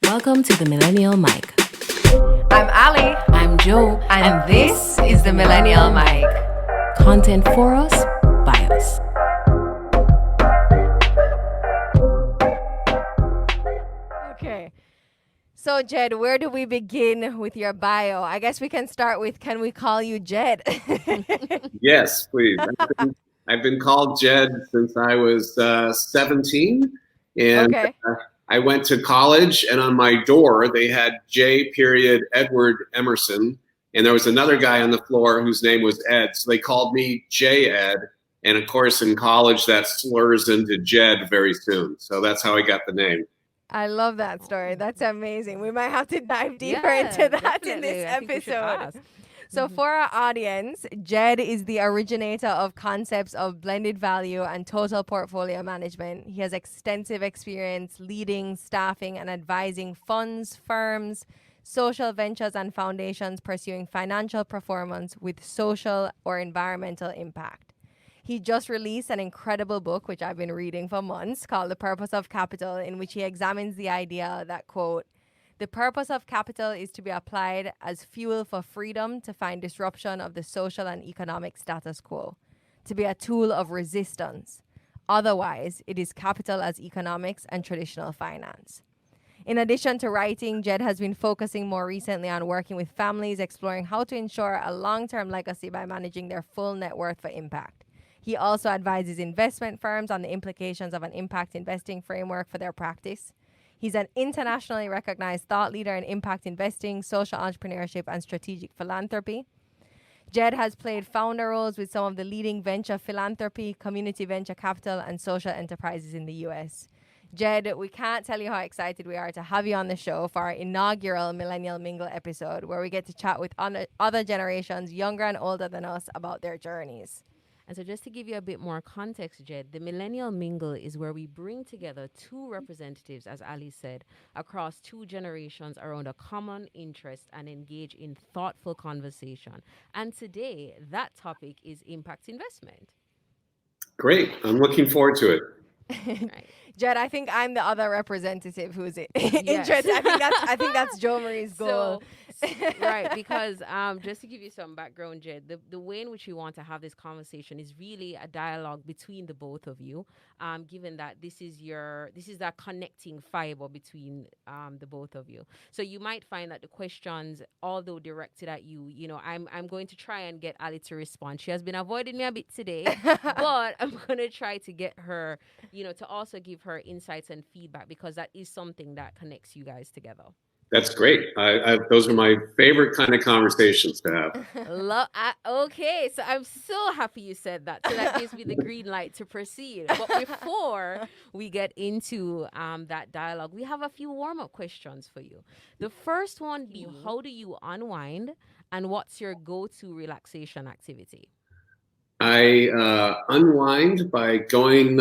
Welcome to the Millennial Mic. I'm Ali. I'm Joe. And this is the Millennial Mic. Content for us, by us. Okay. So, Jed, where do we begin with your bio? I guess we can start with, can we call you Jed? Yes, please. I've been called Jed since I was 17. And Okay. I went to college, and on my door, they had J. Edward Emerson. And there was another guy on the floor whose name was Ed. So they called me J. Ed. And of course, in college, that slurs into Jed very soon. So that's how I got the name. I love that story. That's amazing. We might have to dive deeper into that in this episode. So for our audience, Jed is the originator of concepts of blended value and total portfolio management. He has extensive experience leading, staffing, and advising funds, firms, social ventures, and foundations pursuing financial performance with social or environmental impact. He just released an incredible book, which I've been reading for months, called The Purpose of Capital, in which he examines the idea that, quote, the purpose of capital is to be applied as fuel for freedom to find disruption of the social and economic status quo, to be a tool of resistance. Otherwise, it is capital as economics and traditional finance. In addition to writing, Jed has been focusing more recently on working with families, exploring how to ensure a long-term legacy by managing their full net worth for impact. He also advises investment firms on the implications of an impact investing framework for their practice. He's an internationally recognized thought leader in impact investing, social entrepreneurship, and strategic philanthropy. Jed has played founder roles with some of the leading venture philanthropy, community venture capital, and social enterprises in the U.S. Jed, we can't tell you how excited we are to have you on the show for our inaugural Millennial Mingle episode, where we get to chat with other generations, younger and older than us, about their journeys. And so just to give you a bit more context, Jed, the Millennial Mingle is where we bring together two representatives, as Ali said, across two generations around a common interest and engage in thoughtful conversation. And today, that topic is impact investment. Great. I'm looking forward to it. Right. Jed, I think I'm the other representative who's interested. I think that's Jo Marie's goal. Right, because just to give you some background, Jed, the way in which we want to have this conversation is really a dialogue between the both of you, given that this is that connecting fiber between the both of you. So you might find that the questions, although directed at you, I'm going to try and get Ali to respond. She has been avoiding me a bit today, but I'm going to try to get her, to also give her insights and feedback, because that is something that connects you guys together. That's great. Those are my favorite kind of conversations to have. Okay, so I'm so happy you said that. So that gives me the green light to proceed. But before we get into that dialogue, we have a few warm-up questions for you. The first one being, how do you unwind, and what's your go-to relaxation activity? I unwind by going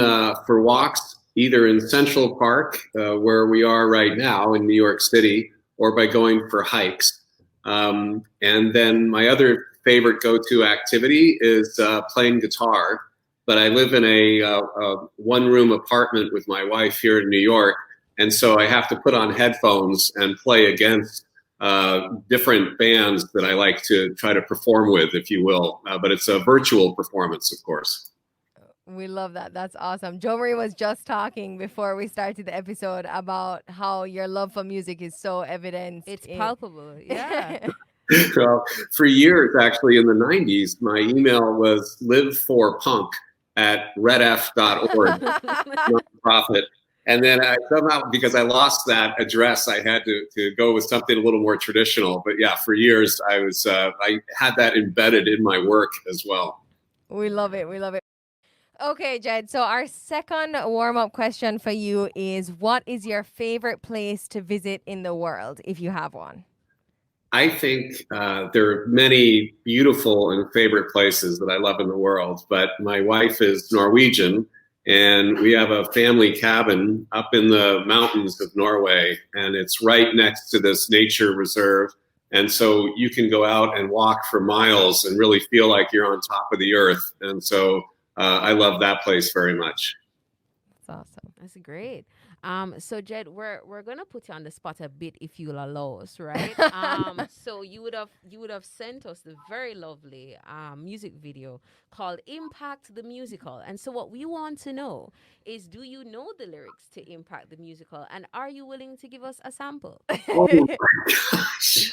for walks, either in Central Park, where we are right now in New York City, or by going for hikes. And then my other favorite go-to activity is playing guitar. But I live in a one-room apartment with my wife here in New York, and so I have to put on headphones and play against different bands that I like to try to perform with, if you will. But it's a virtual performance, of course. We love that. That's awesome. Jo Marie was just talking before we started the episode about how your love for music is so evident. It's palpable. Yeah. Well, for years, actually, in the 90s, my email was liveforpunk@redf.org, nonprofit. And then I somehow, because I lost that address, I had to go with something a little more traditional. But yeah, for years, I had that embedded in my work as well. We love it. We love it. Okay, Jed. So our second warm-up question for you is, what is your favorite place to visit in the world, if you have one? I think there are many beautiful and favorite places that I love in the world, but my wife is Norwegian, and we have a family cabin up in the mountains of Norway, and it's right next to this nature reserve. And so you can go out and walk for miles and really feel like you're on top of the earth. And so I love that place very much. That's awesome. That's great. So Jed, we're gonna put you on the spot a bit if you'll allow us, right? So you would have sent us the very lovely music video called Impact the Musical. And so what we want to know is, do you know the lyrics to Impact the Musical, and are you willing to give us a sample? Oh my gosh.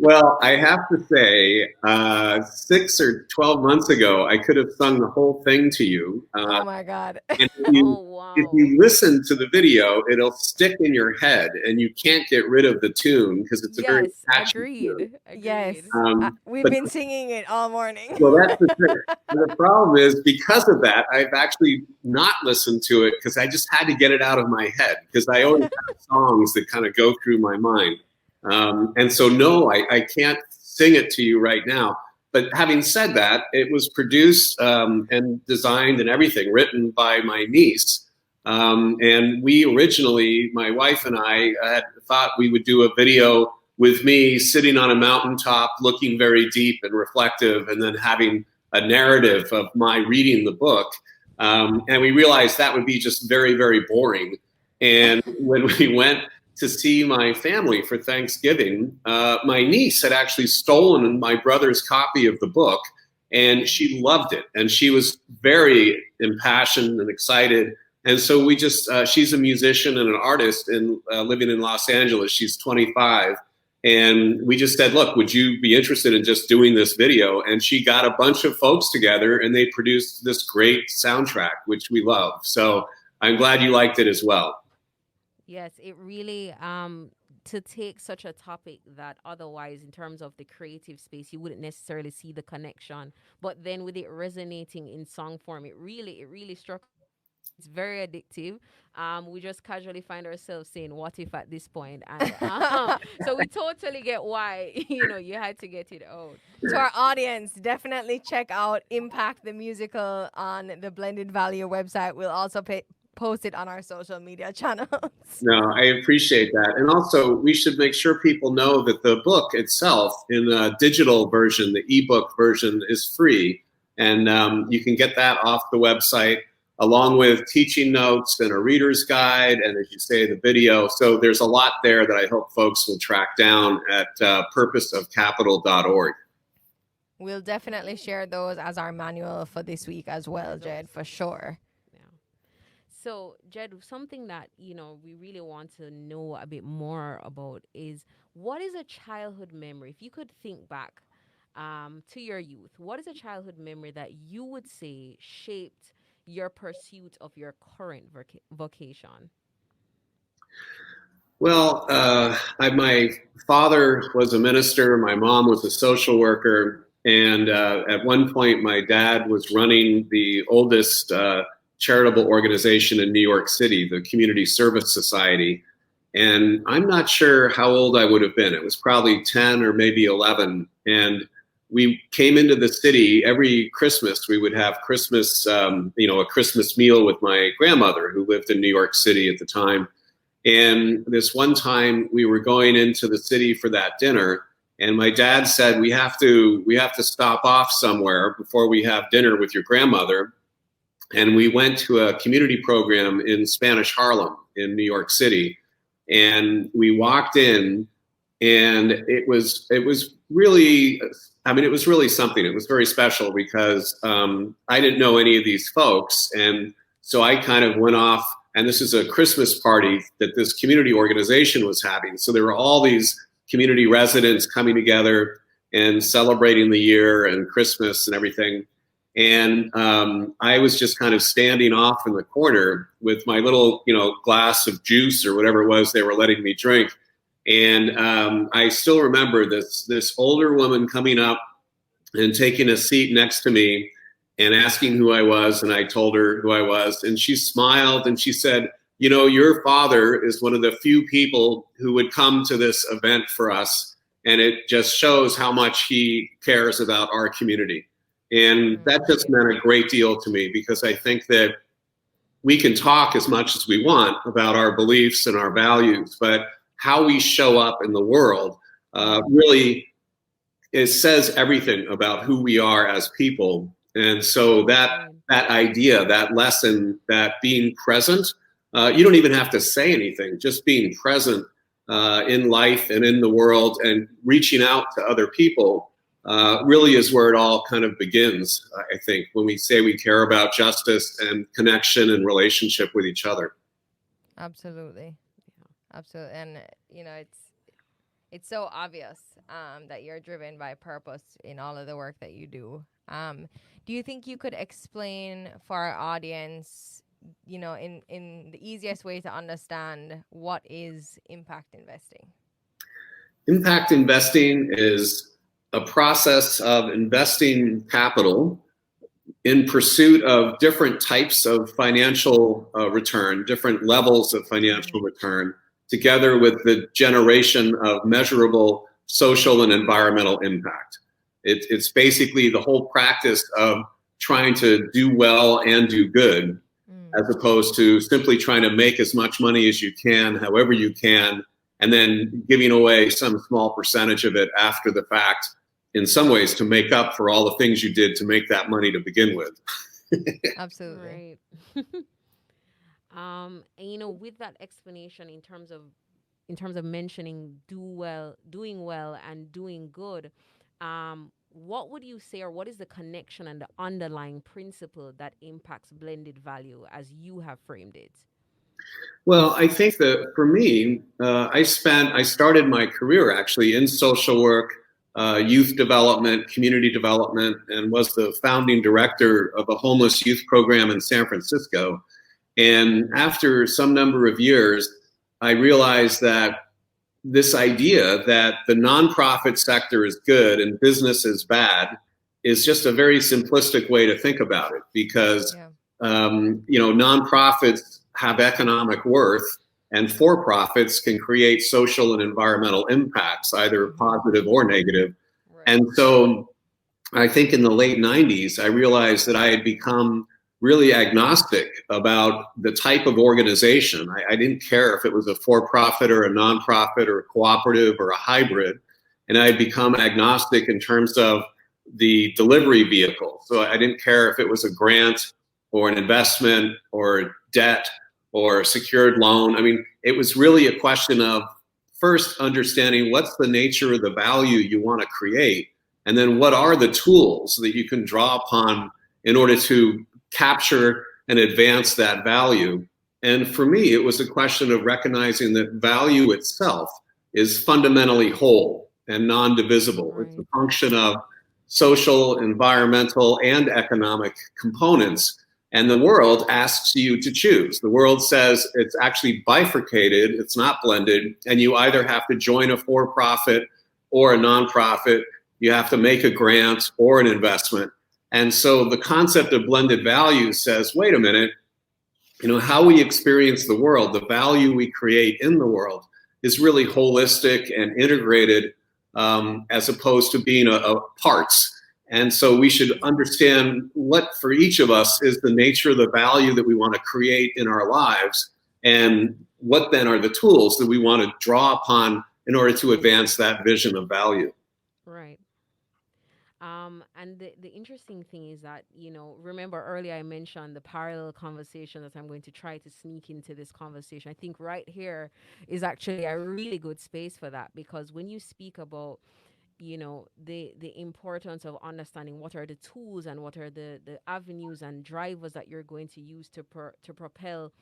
Well, I have to say, 6 or 12 months ago, I could have sung the whole thing to you. Oh my God. And Oh if wow. you listen to the video, it'll stick in your head, and you can't get rid of the tune because it's a very Yes, catchy tune. agreed. Yes. We've But been singing it all morning. well, that's the thing. The problem is, because of that, I've actually not listened to it because I just had to get it out of my head, because I always have songs that kind of go through my mind. And so, no, I can't sing it to you right now. But having said that, it was produced and designed and everything, written by my niece. And we originally, my wife and I, had thought we would do a video with me sitting on a mountaintop, looking very deep and reflective, and then having a narrative of my reading the book. And we realized that would be just very, very boring. And when we went to see my family for Thanksgiving, my niece had actually stolen my brother's copy of the book, and she loved it. And she was very impassioned and excited. And so we just, she's a musician and an artist and living in Los Angeles. She's 25. And we just said, look, would you be interested in just doing this video? And she got a bunch of folks together, and they produced this great soundtrack, which we love. So I'm glad you liked it as well. Yes, it really to take such a topic that otherwise, in terms of the creative space, you wouldn't necessarily see the connection, but then with it resonating in song form, it really struck. It's very addictive. We just casually find ourselves saying "what if" at this point, and so we totally get why you had to get it out. To our audience, definitely check out Impact the Musical on the Blended Value website. We'll also post it on our social media channels. No, I appreciate that. And also, we should make sure people know that the book itself, in the digital version, the ebook version, is free. And you can get that off the website, along with teaching notes and a reader's guide, and, as you say, the video. So there's a lot there that I hope folks will track down at purposeofcapital.org. We'll definitely share those as our manual for this week as well, Jed, for sure. So, Jed, something that, we really want to know a bit more about is, what is a childhood memory? If you could think back to your youth, what is a childhood memory that you would say shaped your pursuit of your current vocation? Well, my father was a minister. My mom was a social worker. And at one point, my dad was running the oldest charitable organization in New York City, the Community Service Society. And I'm not sure how old I would have been. It was probably 10 or maybe 11. And we came into the city every Christmas. We would have Christmas, a Christmas meal with my grandmother, who lived in New York City at the time. And this one time we were going into the city for that dinner, and my dad said, we have to stop off somewhere before we have dinner with your grandmother. And we went to a community program in Spanish Harlem in New York City. And we walked in, and it was really something. It was very special because I didn't know any of these folks. And so I kind of went off, and this is a Christmas party that this community organization was having. So there were all these community residents coming together and celebrating the year and Christmas and everything. And I was just kind of standing off in the corner with my little, glass of juice or whatever it was they were letting me drink. And I still remember this older woman coming up and taking a seat next to me and asking who I was. And I told her who I was. And she smiled and she said, your father is one of the few people who would come to this event for us. And it just shows how much he cares about our community. And that just meant a great deal to me, because I think that we can talk as much as we want about our beliefs and our values, but how we show up in the world really, it says everything about who we are as people. And so that idea, that lesson, that being present You don't even have to say anything. Just being present in life and in the world and reaching out to other people really is where it all kind of begins, I think, when we say we care about justice and connection and relationship with each other. Absolutely. Absolutely. And, it's so obvious that you're driven by purpose in all of the work that you do. Do you think you could explain for our audience, in the easiest way to understand what is impact investing? Impact investing is a process of investing capital in pursuit of different types of financial return, different levels of financial return, together with the generation of measurable social and environmental impact. It's basically the whole practice of trying to do well and do good, as opposed to simply trying to make as much money as you can, however you can, and then giving away some small percentage of it after the fact, in some ways to make up for all the things you did to make that money to begin with. Absolutely. Right. And with that explanation in terms of mentioning doing well and doing good, what would you say, or what is the connection and the underlying principle that impacts blended value as you have framed it? Well, I think that for me, I started my career actually in social work, youth development, community development, and was the founding director of a homeless youth program in San Francisco. And after some number of years, I realized that this idea that the nonprofit sector is good and business is bad is just a very simplistic way to think about it, because nonprofits have economic worth and for-profits can create social and environmental impacts, either positive or negative. Right. And so I think in the late 90s, I realized that I had become really agnostic about the type of organization. I didn't care if it was a for-profit or a nonprofit or a cooperative or a hybrid. And I had become agnostic in terms of the delivery vehicle. So I didn't care if it was a grant or an investment or debt or a secured loan. I mean, it was really a question of first understanding what's the nature of the value you want to create, and then what are the tools that you can draw upon in order to capture and advance that value. And for me, it was a question of recognizing that value itself is fundamentally whole and non-divisible. Right. It's a function of social, environmental, and economic components. And the world asks you to choose. The world says it's actually bifurcated, it's not blended, and you either have to join a for-profit or a nonprofit, you have to make a grant or an investment. And so the concept of blended value says, wait a minute, how we experience the world, the value we create in the world is really holistic and integrated, as opposed to being a parts. And so we should understand what for each of us is the nature of the value that we want to create in our lives, and what then are the tools that we want to draw upon in order to advance that vision of value. Right. And the interesting thing is that, remember earlier I mentioned the parallel conversation that I'm going to try to sneak into this conversation. I think right here is actually a really good space for that, because when you speak about, the importance of understanding what are the tools and what are the avenues and drivers that you're going to use to propel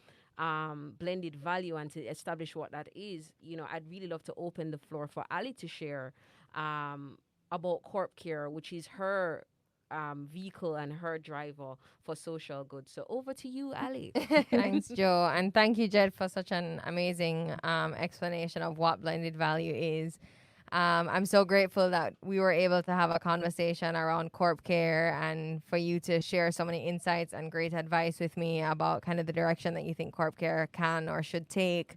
blended value and to establish what that is, I'd really love to open the floor for Ali to share about Corp Care, which is her vehicle and her driver for social good. So over to you, Ali. Thanks, Joe. And thank you, Jed, for such an amazing explanation of what blended value is. I'm so grateful that we were able to have a conversation around Corp Care, and for you to share so many insights and great advice with me about kind of the direction that you think Corp Care can or should take.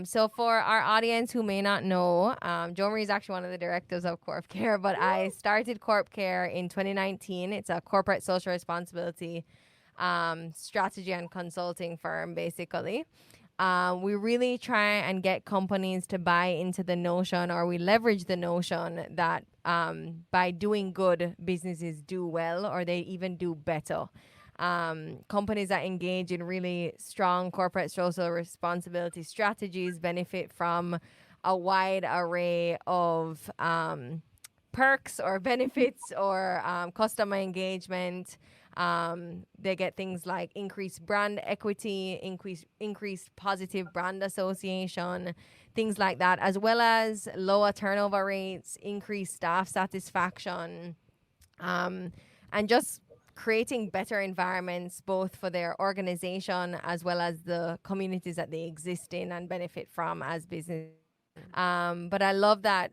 So for our audience who may not know, Jo Marie is actually one of the directors of Corp Care, but I started Corp Care in 2019. It's a corporate social responsibility strategy and consulting firm, basically. We really try and get companies to buy into the notion, or we leverage the notion that by doing good, businesses do well, or they even do better. Companies that engage in really strong corporate social responsibility strategies benefit from a wide array of perks or benefits or customer engagement. They get things like increased brand equity, increased positive brand association, things like that, as well as lower turnover rates, increased staff satisfaction, and just creating better environments both for their organization as well as the communities that they exist in and benefit from as business. But I love that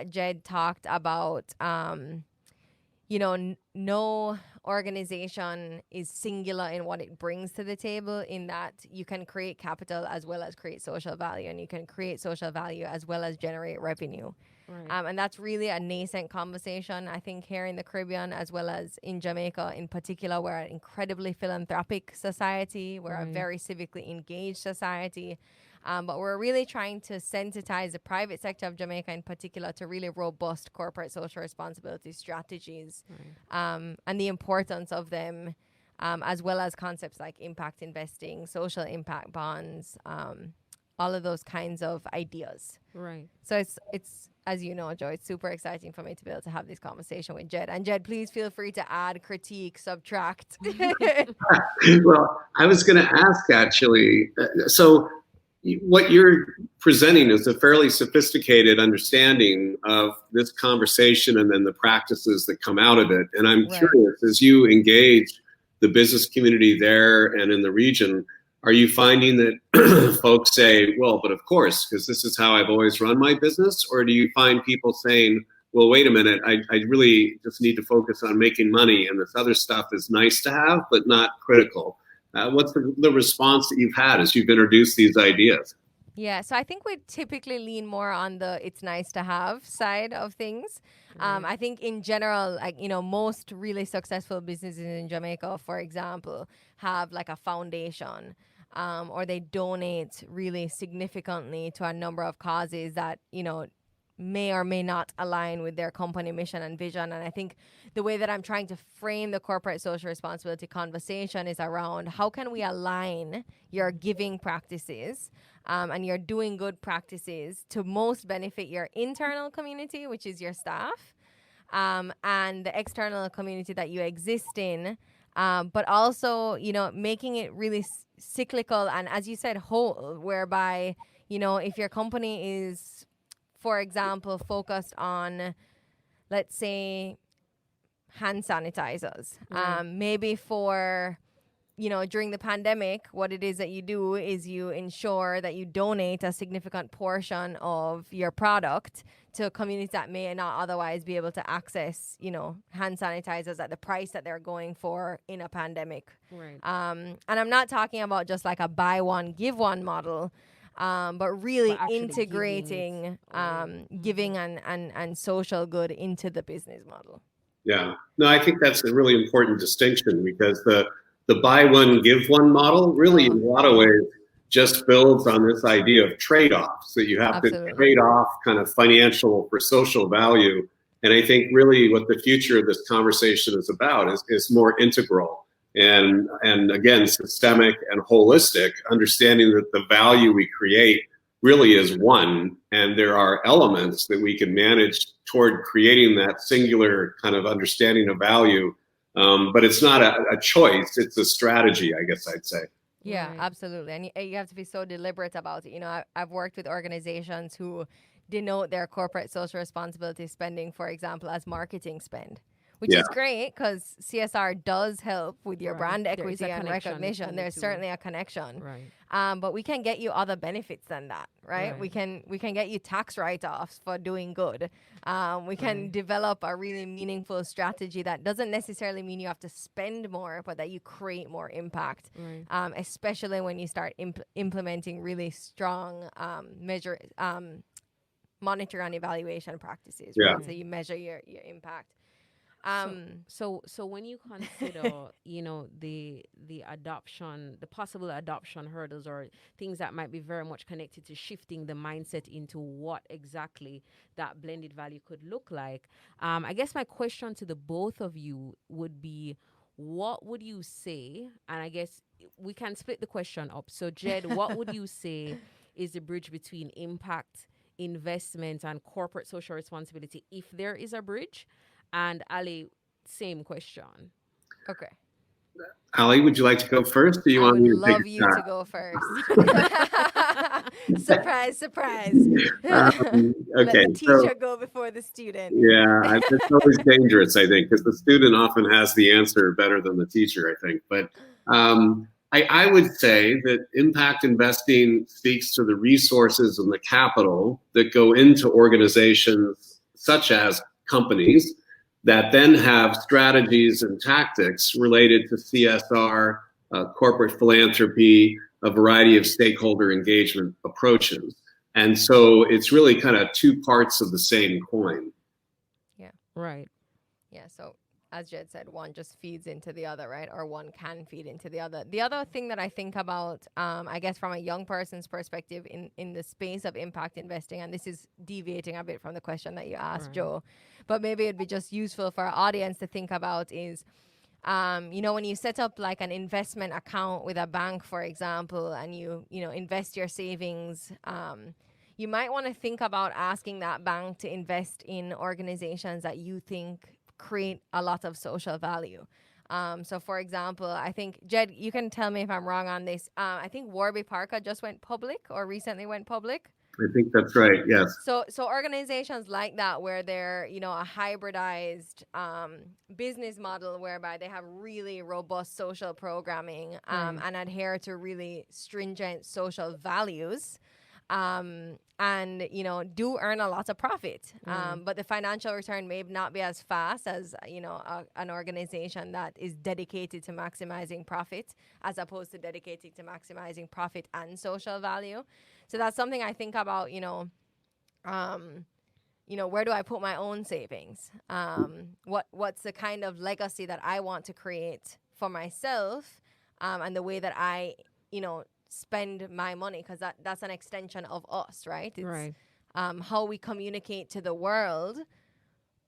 Jed talked about, no organization is singular in what it brings to the table, in that you can create capital as well as create social value, and you can create social value as well as generate revenue. Right. And that's really a nascent conversation, I think, here in the Caribbean as well as in Jamaica in particular. We're an incredibly philanthropic society. We're a very civically engaged society. But we're really trying to sensitize the private sector of Jamaica in particular to really robust corporate social responsibility strategies, and the importance of them, as well as concepts like impact investing, social impact bonds, all of those kinds of ideas. Right. So it's as you know, Joe, it's super exciting for me to be able to have this conversation with Jed. And Jed, please feel free to add, critique, subtract. Well, I was going to ask actually, so what you're presenting is a fairly sophisticated understanding of this conversation and then the practices that come out of it. And I'm curious, as you engage the business community there and in the region, are you finding that folks say, well, but of course, because this is how I've always run my business? Or do you find people saying, well, wait a minute, I really just need to focus on making money, and this other stuff is nice to have, but not critical? What's the response that you've had as you've introduced these ideas? Yeah, so I think we typically lean more on the it's nice to have side of things. I think in general, like, most really successful businesses in Jamaica, for example, have like a foundation, or they donate really significantly to a number of causes that, may or may not align with their company mission and vision. And I think the way that I'm trying to frame the corporate social responsibility conversation is around how can we align your giving practices and your doing good practices to most benefit your internal community, which is your staff, and the external community that you exist in, but also, making it really cyclical and, as you said, whole, whereby, if your company is, for example, focused on, let's say, hand sanitizers. Maybe for, during the pandemic, what it is that you do is you ensure that you donate a significant portion of your product to communities that may not otherwise be able to access, hand sanitizers at the price that they're going for in a pandemic. Right. And I'm not talking about just like a buy one, give one model, but really integrating giving and social good into the business model. Yeah, no, I think that's a really important distinction, because the buy one, give one model really in a lot of ways just builds on this idea of trade-offs, that you have to trade off kind of financial for social value. And I think really what the future of this conversation is about is more integral and again, systemic and holistic, understanding that the value we create really is one, and there are elements that we can manage toward creating that singular kind of understanding of value. But it's not a choice, it's a strategy, I guess I'd say. Yeah, absolutely. And you have to be so deliberate about it. I've worked with organizations who denote their corporate social responsibility spending, for example, as marketing spend, which is great because CSR does help with your brand equity and recognition. There's certainly a connection. Right. But we can get you other benefits than that, right? We can get you tax write-offs for doing good. We can develop a really meaningful strategy that doesn't necessarily mean you have to spend more, but that you create more impact, especially when you start implementing really strong monitor and evaluation practices. Right? So you measure your impact. So when you consider, the adoption, the possible adoption hurdles or things that might be very much connected to shifting the mindset into what exactly that blended value could look like, I guess my question to the both of you would be, what would you say? And I guess we can split the question up. So, Jed, what would you say is the bridge between impact, investment, and corporate social responsibility, if there is a bridge? And Ali, same question. Okay. Ali, would you like to go first, or you I want would me to take love a you shot? to go first. Surprise, surprise. Let Okay, the teacher go before the student. yeah, it's always dangerous, I think, because the student often has the answer better than the teacher, I think. But I would say that impact investing speaks to the resources and the capital that go into organizations such as companies that then have strategies and tactics related to CSR, corporate philanthropy, a variety of stakeholder engagement approaches. And so it's really kind of two parts of the same coin. Yeah. Right. Yeah. So as Jed said, one just feeds into the other, right? Or one can feed into the other. The other thing that I think about, I guess from a young person's perspective in the space of impact investing, and this is deviating a bit from the question that you asked, Joe, but maybe it'd be just useful for our audience to think about is, when you set up like an investment account with a bank, for example, and you invest your savings, you might want to think about asking that bank to invest in organizations that you think create a lot of social value. So for example, I think, Jed, you can tell me if I'm wrong on this. I think Warby Parker just went public or recently went public. I think that's right, yes. So organizations like that, where they're, a hybridized business model whereby they have really robust social programming and adhere to really stringent social values, and do earn a lot of profit, but the financial return may not be as fast as an organization that is dedicated to maximizing profit as opposed to dedicated to maximizing profit and social value. So that's something I think about. Where do I put my own savings? What's the kind of legacy that I want to create for myself, and the way that I spend my money, because that's an extension of us, right? It's how we communicate to the world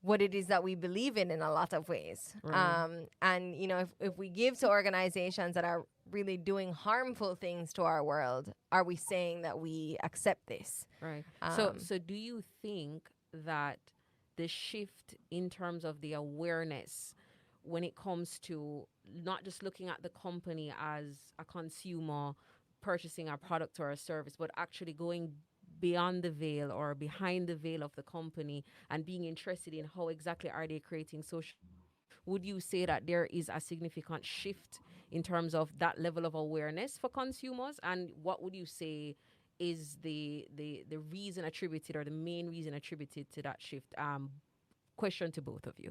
what it is that we believe in a lot of ways. And if we give to organizations that are really doing harmful things to our world, are we saying that we accept this? Right. So do you think that the shift in terms of the awareness when it comes to not just looking at the company as a consumer purchasing a product or a service, but actually going beyond the veil or behind the veil of the company and being interested in how exactly are they creating social, would you say that there is a significant shift in terms of that level of awareness for consumers? And what would you say is the reason attributed, or the main reason attributed to that shift? Question to both of you.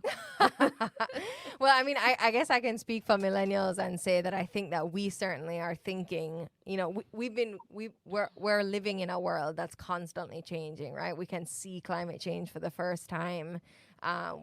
Well, I mean, I guess I can speak for millennials and say that I think that we certainly are thinking, we're living in a world that's constantly changing, right? We can see climate change for the first time.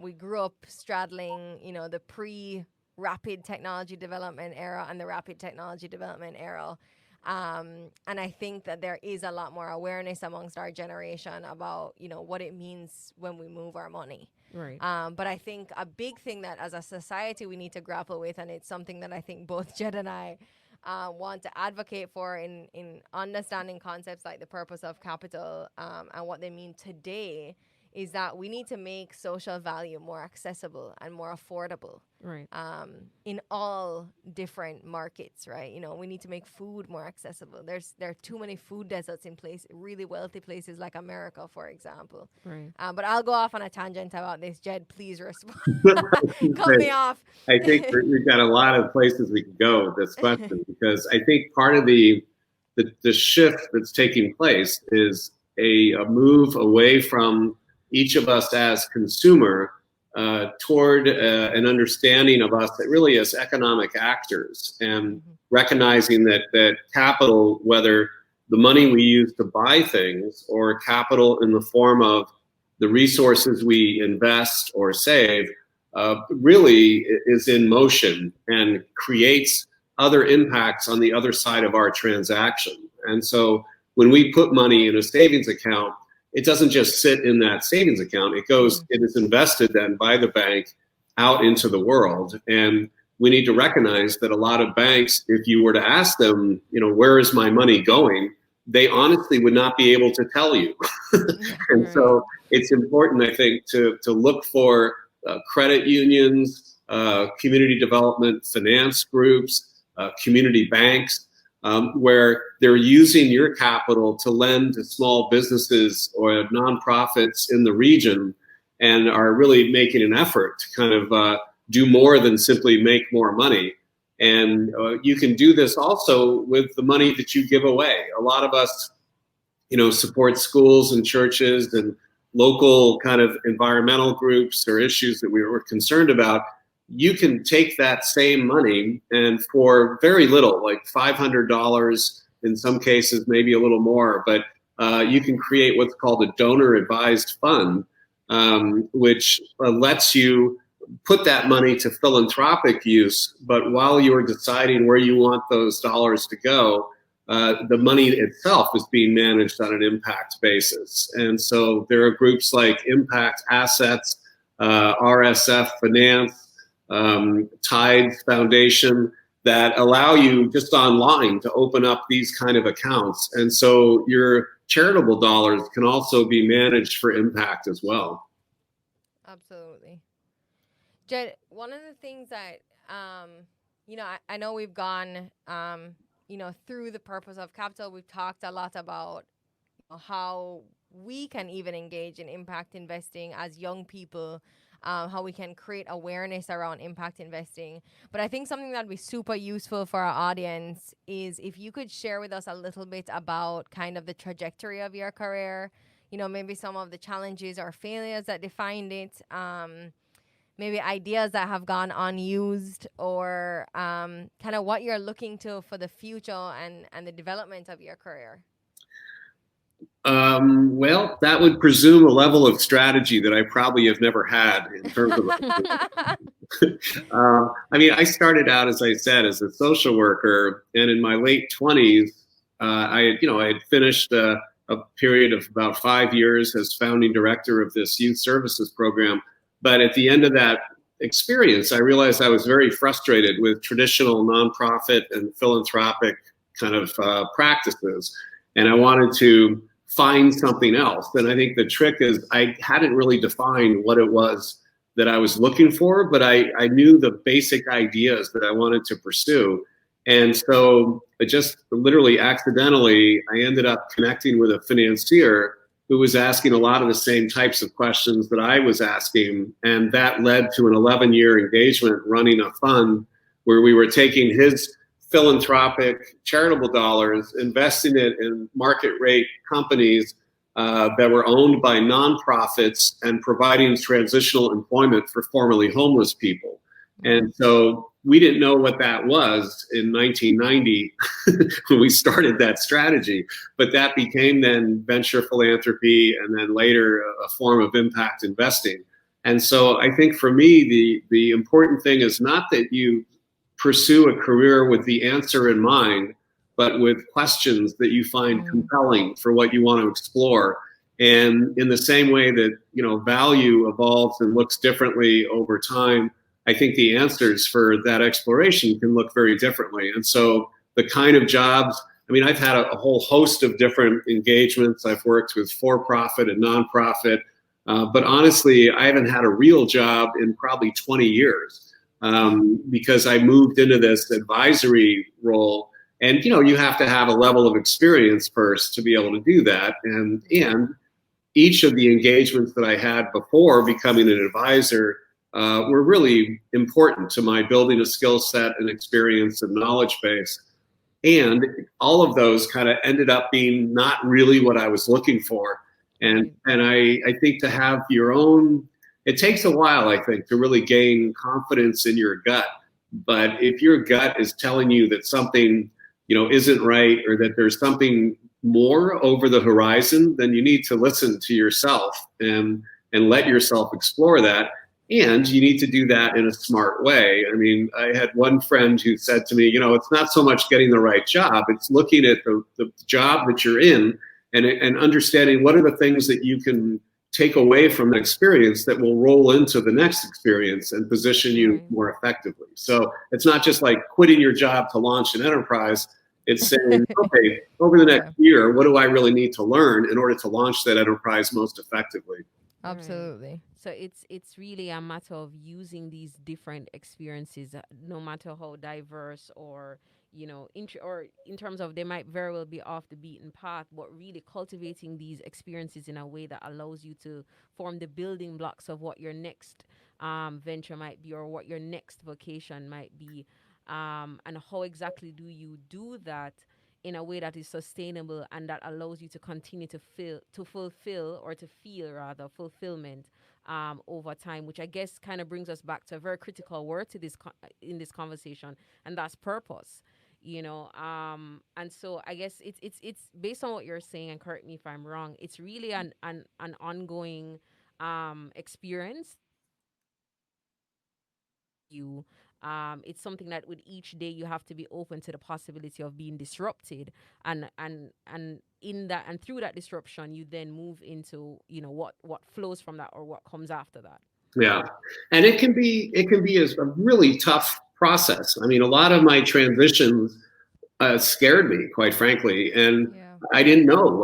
We grew up straddling, the pre-rapid technology development era and the rapid technology development era. And I think that there is a lot more awareness amongst our generation about, what it means when we move our money. Right. But I think a big thing that as a society we need to grapple with, and it's something that I think both Jed and I want to advocate for in understanding concepts like the purpose of capital and what they mean today, is that we need to make social value more accessible and more affordable. Right. In all different markets, right? We need to make food more accessible. There are too many food deserts in really wealthy places like America, for example. Right. But I'll go off on a tangent about this. Jed, please respond. Cut me off. I think we've got a lot of places we can go with this question, because I think part of the shift that's taking place is a move away from each of us as consumer toward an understanding of us that really as economic actors, and recognizing that capital, whether the money we use to buy things or capital in the form of the resources we invest or save, really is in motion and creates other impacts on the other side of our transaction. And so when we put money in a savings account, it doesn't just sit in that savings account. It is invested then by the bank out into the world. And we need to recognize that a lot of banks, if you were to ask them, where is my money going, they honestly would not be able to tell you. And so it's important, I think, to look for credit unions, community development finance groups, community banks, where they're using your capital to lend to small businesses or nonprofits in the region, and are really making an effort to kind of do more than simply make more money. And you can do this also with the money that you give away. A lot of us, support schools and churches and local kind of environmental groups or issues that we were concerned about. You can take that same money and for very little, like $500, in some cases, maybe a little more, but you can create what's called a donor advised fund, which lets you put that money to philanthropic use. But while you're deciding where you want those dollars to go, the money itself is being managed on an impact basis. And so there are groups like Impact Assets, RSF Finance, Tides Foundation that allow you just online to open up these kind of accounts. And so your charitable dollars can also be managed for impact as well. Absolutely. Jed, one of the things that, I know we've gone, through the purpose of capital, we've talked a lot about how we can even engage in impact investing as young people, how we can create awareness around impact investing. But I think something that would be super useful for our audience is if you could share with us a little bit about kind of the trajectory of your career, maybe some of the challenges or failures that defined it, maybe ideas that have gone unused, or kind of what you're looking to for the future and the development of your career. Well, that would presume a level of strategy that I probably have never had in terms of. I started out, as I said, as a social worker, and in my late 20s, I had finished a period of about 5 years as founding director of this youth services program. But at the end of that experience, I realized I was very frustrated with traditional nonprofit and philanthropic kind of practices, and I wanted to find something else. And I think the trick is I hadn't really defined what it was that I was looking for, but I knew the basic ideas that I wanted to pursue. And so just literally accidentally, I ended up connecting with a financier who was asking a lot of the same types of questions that I was asking. And that led to an 11-year engagement running a fund where we were taking his philanthropic charitable dollars, investing it in market rate companies that were owned by nonprofits and providing transitional employment for formerly homeless people. And so we didn't know what that was in 1990 when we started that strategy, but that became then venture philanthropy and then later a form of impact investing. And so I think for me, the important thing is not that you pursue a career with the answer in mind, but with questions that you find compelling for what you want to explore. And in the same way that, value evolves and looks differently over time, I think the answers for that exploration can look very differently. And so the kind of jobs, I've had a whole host of different engagements. I've worked with for-profit and nonprofit, but honestly, I haven't had a real job in probably 20 years. Because I moved into this advisory role, and you have to have a level of experience first to be able to do that. And each of the engagements that I had before becoming an advisor were really important to my building a skill set and experience and knowledge base. And all of those kind of ended up being not really what I was looking for. And I think to have your own, it takes a while, I think, to really gain confidence in your gut. But if your gut is telling you that something, isn't right, or that there's something more over the horizon, then you need to listen to yourself and let yourself explore that. And you need to do that in a smart way. I had one friend who said to me, it's not so much getting the right job, it's looking at the job that you're in and understanding what are the things that you can take away from an experience that will roll into the next experience and position you more effectively. So it's not just like quitting your job to launch an enterprise. It's saying, okay, over the next year, what do I really need to learn in order to launch that enterprise most effectively? Absolutely. So it's really a matter of using these different experiences, no matter how diverse or in terms of they might very well be off the beaten path, but really cultivating these experiences in a way that allows you to form the building blocks of what your next venture might be or what your next vocation might be, and how exactly do you do that in a way that is sustainable and that allows you to continue to fulfill fulfillment over time, which I guess kind of brings us back to a very critical word to in this conversation, and that's purpose. And so I guess it's based on what you're saying, and correct me if I'm wrong, it's really an ongoing experience. It's something that with each day you have to be open to the possibility of being disrupted, and in that and through that disruption you then move into what flows from that or what comes after that. Yeah, and it can be a really tough process. I mean, a lot of my transitions scared me, quite frankly, and I didn't know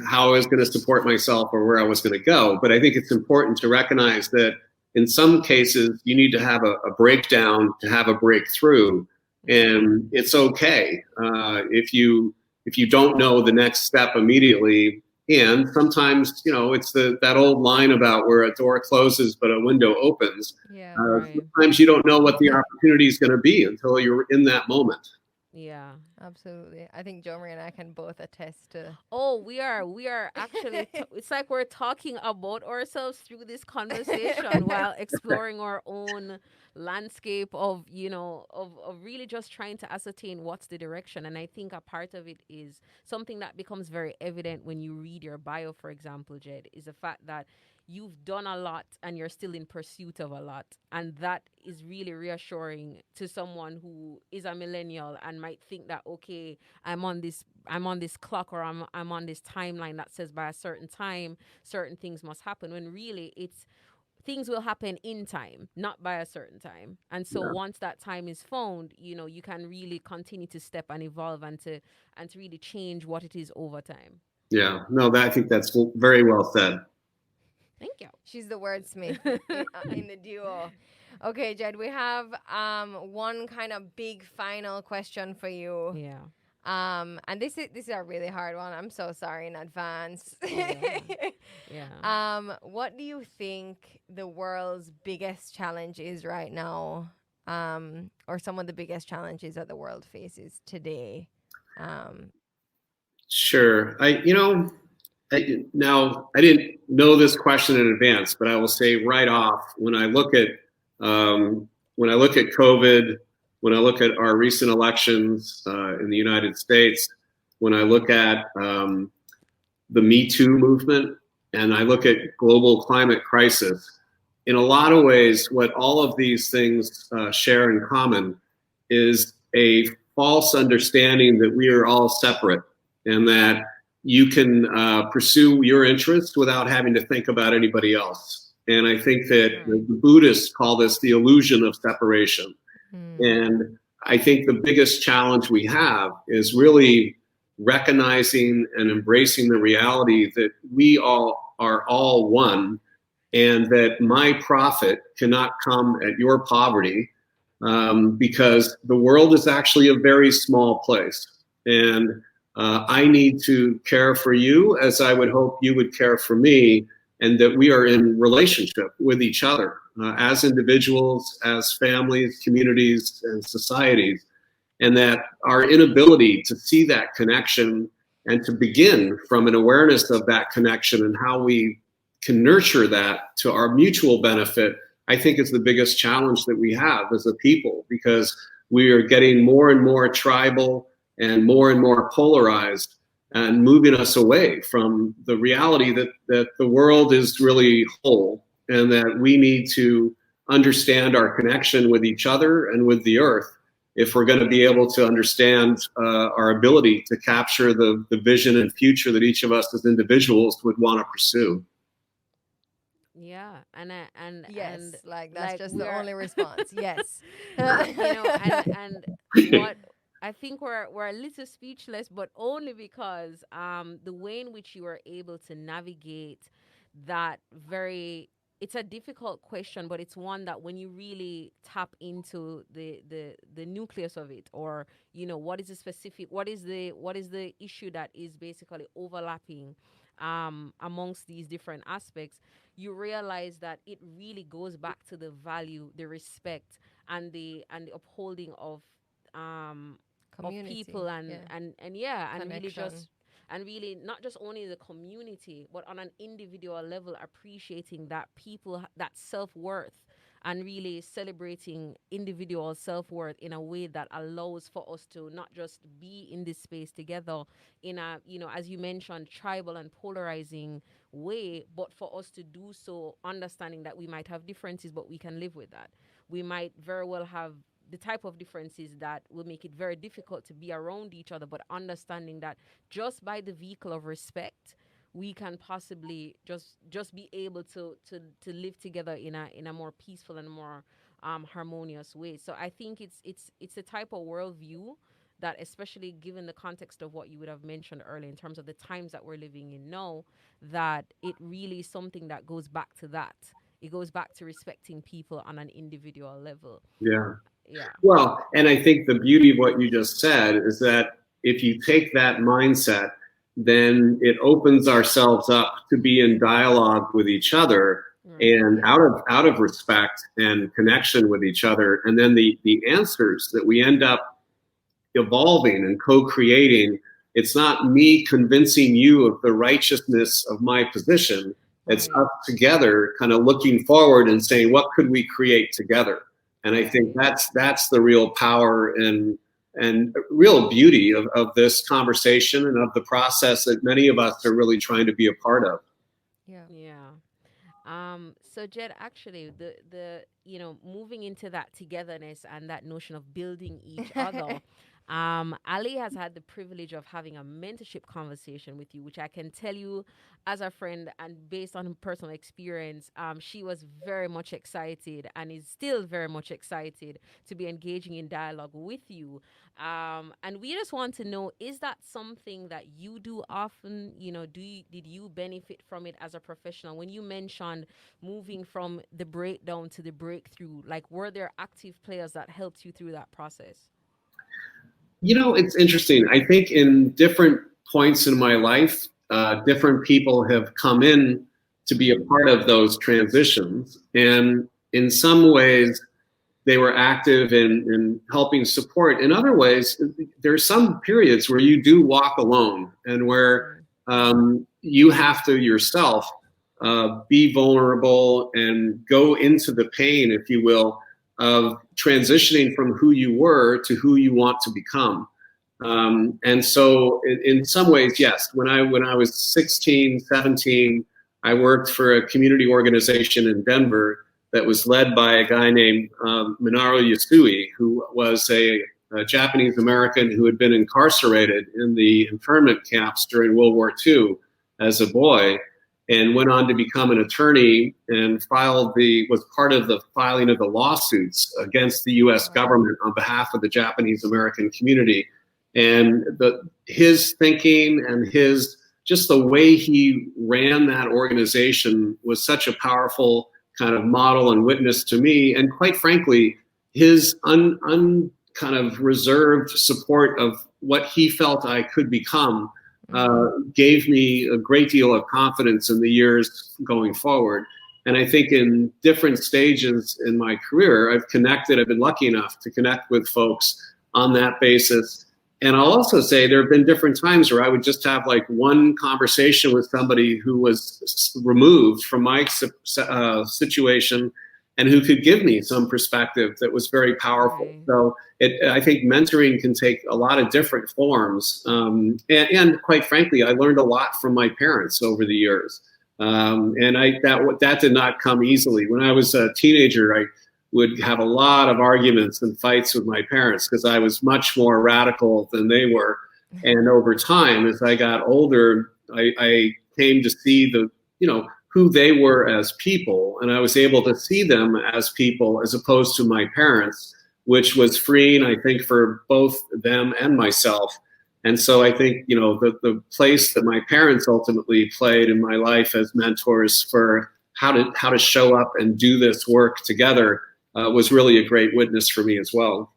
how I was going to support myself or where I was going to go. But I think it's important to recognize that in some cases you need to have a breakdown to have a breakthrough, and it's okay if you don't know the next step immediately. And sometimes, it's that old line about where a door closes but a window opens. Sometimes you don't know what the opportunity is going to be until you're in that moment. Yeah, absolutely. I think Jo Marie and I can both attest to. Oh, we are actually. It's like we're talking about ourselves through this conversation while exploring our own landscape of really just trying to ascertain what's the direction. And I think a part of it is something that becomes very evident when you read your bio, for example, Jed, is the fact that you've done a lot and you're still in pursuit of a lot. And that is really reassuring to someone who is a millennial and might think that, okay, I'm on this clock, or I'm on this timeline that says by a certain time, certain things must happen, when really things will happen in time, not by a certain time. And so once that time is found, you can really continue to step and evolve and to really change what it is over time. Yeah, no, I think that's very well said. Thank you. She's the wordsmith in the duo. Okay, Jed, we have one kind of big final question for you. Yeah. And this is a really hard one. I'm so sorry in advance. Yeah. What do you think the world's biggest challenge is right now? Or some of the biggest challenges that the world faces today? Sure. Now, I didn't know this question in advance, but I will say right off, when I look at COVID, when I look at our recent elections in the United States, when I look at the Me Too movement, and I look at global climate crisis, in a lot of ways, what all of these things share in common is a false understanding that we are all separate, and that you can pursue your interests without having to think about anybody else. And I think that the Buddhists call this the illusion of separation. And I think the biggest challenge we have is really recognizing and embracing the reality that we all are all one, and that my profit cannot come at your poverty, because the world is actually a very small place. And I need to care for you as I would hope you would care for me, and that we are in relationship with each other as individuals, as families, communities, and societies, and that our inability to see that connection and to begin from an awareness of that connection and how we can nurture that to our mutual benefit, I think is the biggest challenge that we have as a people, because we are getting more and more tribal and more polarized, and moving us away from the reality that the world is really whole, and that we need to understand our connection with each other and with the earth if we're going to be able to understand our ability to capture the vision and future that each of us as individuals would want to pursue. Yeah, and Yes, and like that's like just the we're only response. Yes. and what I think we're a little speechless, but only because the way in which you are able to navigate that very, it's a difficult question, but it's one that when you really tap into the nucleus of it, or what is the specific, what is the issue that is basically overlapping amongst these different aspects, you realize that it really goes back to the value, the respect, and the upholding of Community. people, Yeah. and yeah, and really Connection. just, and really not just only the community, but on an individual level, appreciating that people that self-worth, and really celebrating individual self-worth in a way that allows for us to not just be in this space together in a, as you mentioned, tribal and polarizing way, but for us to do so understanding that we might have differences, but we can live with that. We might very well have the type of differences that will make it very difficult to be around each other, but understanding that just by the vehicle of respect, we can possibly just be able to live together in a more peaceful and more harmonious way. So I think it's a type of worldview that, especially given the context of what you would have mentioned earlier in terms of the times that we're living in now, that it really is something that goes back to that. It goes back to respecting people on an individual level. Yeah. Yeah. Well, and I think the beauty of what you just said is that if you take that mindset, then it opens ourselves up to be in dialogue with each other, Right. and out of respect and connection with each other. And then the answers that we end up evolving and co-creating, it's not me convincing you of the righteousness of my position. It's Right. us together kind of looking forward and saying, what could we create together? And I think Right. that's the real power and real beauty of this conversation and of the process that many of us are really trying to be a part of. Yeah. Yeah. So Jed, actually, the moving into that togetherness and that notion of building each other, Ali has had the privilege of having a mentorship conversation with you, which I can tell you as a friend and based on personal experience, she was very much excited and is still very much excited to be engaging in dialogue with you. And we just want to know, is that something that you do often? Did you benefit from it as a professional? When you mentioned moving from the breakdown to the breakthrough, like, were there active players that helped you through that process? It's interesting. I think in different points in my life, different people have come in to be a part of those transitions. And in some ways, they were active in helping support. In other ways, there's some periods where you do walk alone and where you have to yourself be vulnerable and go into the pain, if you will, of transitioning from who you were to who you want to become. And so in some ways, yes, when I was 16, 17, I worked for a community organization in Denver that was led by a guy named Minoru Yasui, who was a Japanese American who had been incarcerated in the internment camps during World War II as a boy, and went on to become an attorney and was part of the filing of the lawsuits against the U.S. government on behalf of the Japanese American community. And his thinking and just the way he ran that organization was such a powerful kind of model and witness to me. And quite frankly, his kind of reserved support of what he felt I could become gave me a great deal of confidence in the years going forward. And I think in different stages in my career, I've been lucky enough to connect with folks on that basis. And I'll also say there have been different times where I would just have like one conversation with somebody who was removed from my situation and who could give me some perspective that was very powerful. Right. So I think mentoring can take a lot of different forms. And quite frankly, I learned a lot from my parents over the years. And that did not come easily. When I was a teenager, I would have a lot of arguments and fights with my parents because I was much more radical than they were. And over time, as I got older, I came to see who they were as people, and I was able to see them as people as opposed to my parents, which was freeing, I think, for both them and myself. And so I think, the place that my parents ultimately played in my life as mentors for how to show up and do this work together was really a great witness for me as well.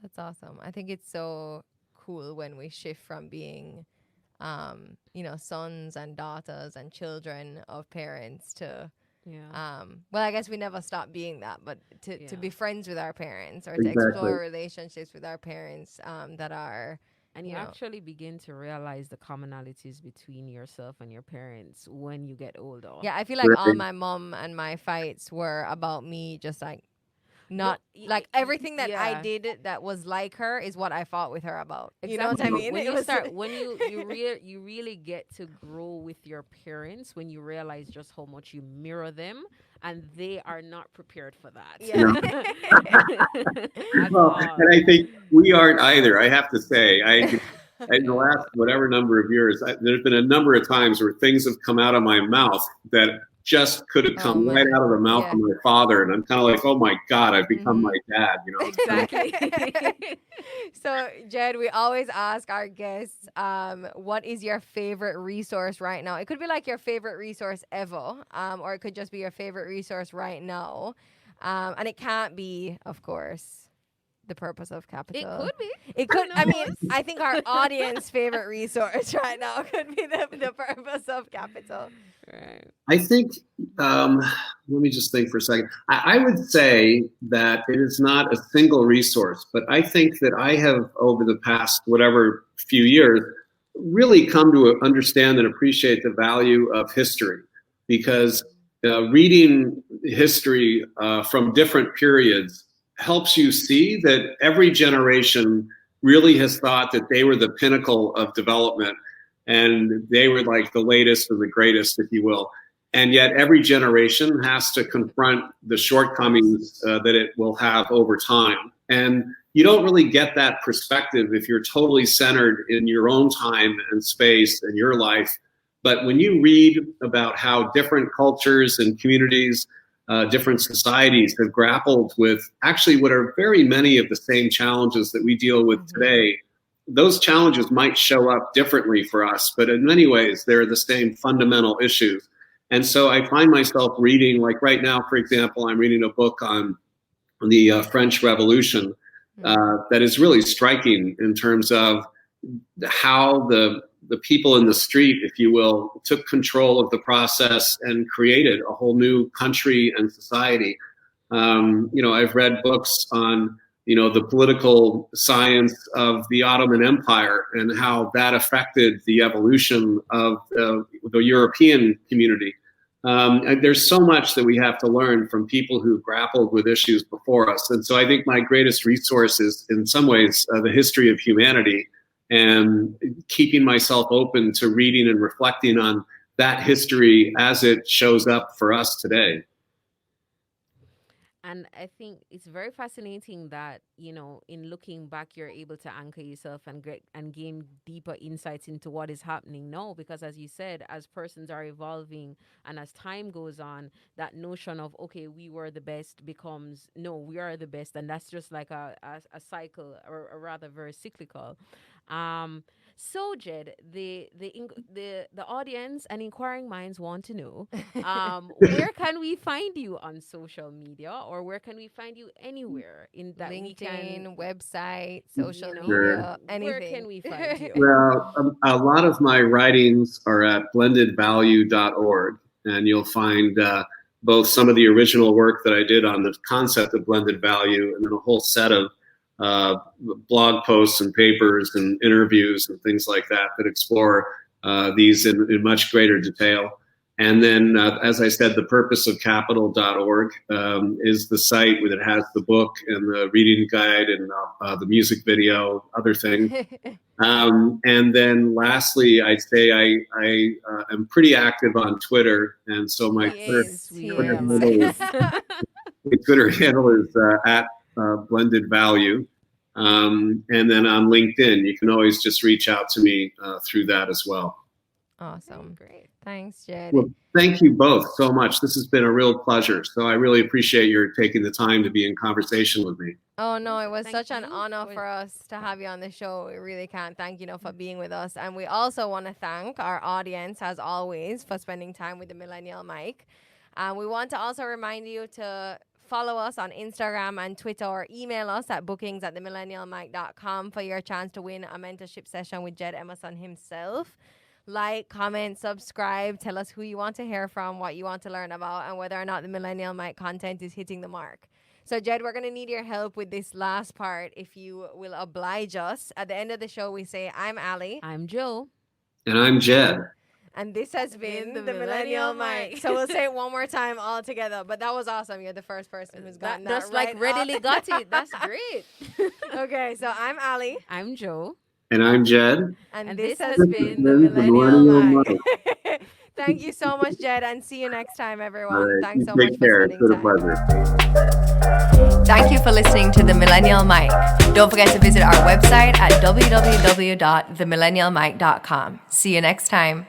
That's awesome. I think it's so cool when we shift from being, sons and daughters and children of parents to, well, I guess we never stop being that, but to be friends with our parents, or to explore relationships with our parents that are. And you actually begin to realize the commonalities between yourself and your parents when you get older. Yeah, I feel like all my mom and my fights were about me just like not like everything that I did that was like her is what I fought with her about. Exactly. You know what I mean? When you really get to grow with your parents, when you realize just how much you mirror them, and they are not prepared for that. Yeah. And I think we aren't either. I have to say, in the last whatever number of years, there's been a number of times where things have come out of my mouth that just could have come right out of the mouth of my father, and I'm kind of like, oh my God, I've become my dad. Exactly. So, Jed, we always ask our guests, what is your favorite resource right now? It could be like your favorite resource ever, or it could just be your favorite resource right now, and it can't be, of course, The Purpose of Capital. It could be. It could. I mean, I think our audience favorite resource right now could be the Purpose of Capital. Right. I think, let me just think for a second. I would say that it is not a single resource, but I think that I have, over the past whatever few years, really come to understand and appreciate the value of history, because reading history from different periods helps you see that every generation really has thought that they were the pinnacle of development, and they were like the latest and the greatest, if you will. And yet every generation has to confront the shortcomings that it will have over time. And you don't really get that perspective if you're totally centered in your own time and space and your life. But when you read about how different cultures and communities, different societies have grappled with actually what are very many of the same challenges that we deal with today, those challenges might show up differently for us, but in many ways, they're the same fundamental issues. And so I find myself reading, like right now, for example, I'm reading a book on the French Revolution that is really striking in terms of how the people in the street, if you will, took control of the process and created a whole new country and society. I've read books on the political science of the Ottoman Empire and how that affected the evolution of the European community. And there's so much that we have to learn from people who grappled with issues before us. And so I think my greatest resource is, in some ways, the history of humanity, and keeping myself open to reading and reflecting on that history as it shows up for us today. And I think it's very fascinating that, in looking back, you're able to anchor yourself and gain deeper insights into what is happening now. Because as you said, as persons are evolving and as time goes on, that notion of, okay, we were the best becomes, no, we are the best. And that's just like a cycle, or rather very cyclical. So, Jed, the audience and inquiring minds want to know, where can we find you on social media, or where can we find you anywhere in that LinkedIn, website, social media, anything? Where can we find you? Well, a lot of my writings are at blendedvalue.org, and you'll find both some of the original work that I did on the concept of blended value, and then a whole set of blog posts and papers and interviews and things like that explore these in much greater detail. And then, as I said, thepurposeofcapital.org is the site that has the book and the reading guide and the music video, other things. And then lastly, I'd say I am pretty active on Twitter. And so my Twitter handle is at Blended Value. And then on LinkedIn, you can always just reach out to me through that as well. Awesome. Great. Thanks, Jed. Well, thank you both so much. This has been a real pleasure. So I really appreciate your taking the time to be in conversation with me. Oh, no, it was Thank such an you honor for us to have you on the show. We really can't thank you enough for being with us. And we also want to thank our audience, as always, for spending time with the Millennial Mic. And we want to also remind you to follow us on Instagram and Twitter, or email us at bookings@themillennialmic.com for your chance to win a mentorship session with Jed Emerson himself. Like, comment, subscribe, tell us who you want to hear from, what you want to learn about, and whether or not the Millennial Mic content is hitting the mark. So, Jed, we're going to need your help with this last part, if you will oblige us. At the end of the show, we say, I'm Ali. I'm Joe. And I'm Jed. And this has been the Millennial Mic. So we'll say it one more time all together. But that was awesome. You're the first person who's gotten that Just right. like readily got it. That's great. Okay, so I'm Ali. I'm Joe. And I'm Jed. And this has has been the the Millennial Millennial Mic. Thank you so much, Jed, and see you next time, everyone. All right, Thanks you so much take for care. spending It's been time. a pleasure. Thank you for listening to the Millennial Mic. Don't forget to visit our website at www.themillennialmic.com. See you next time.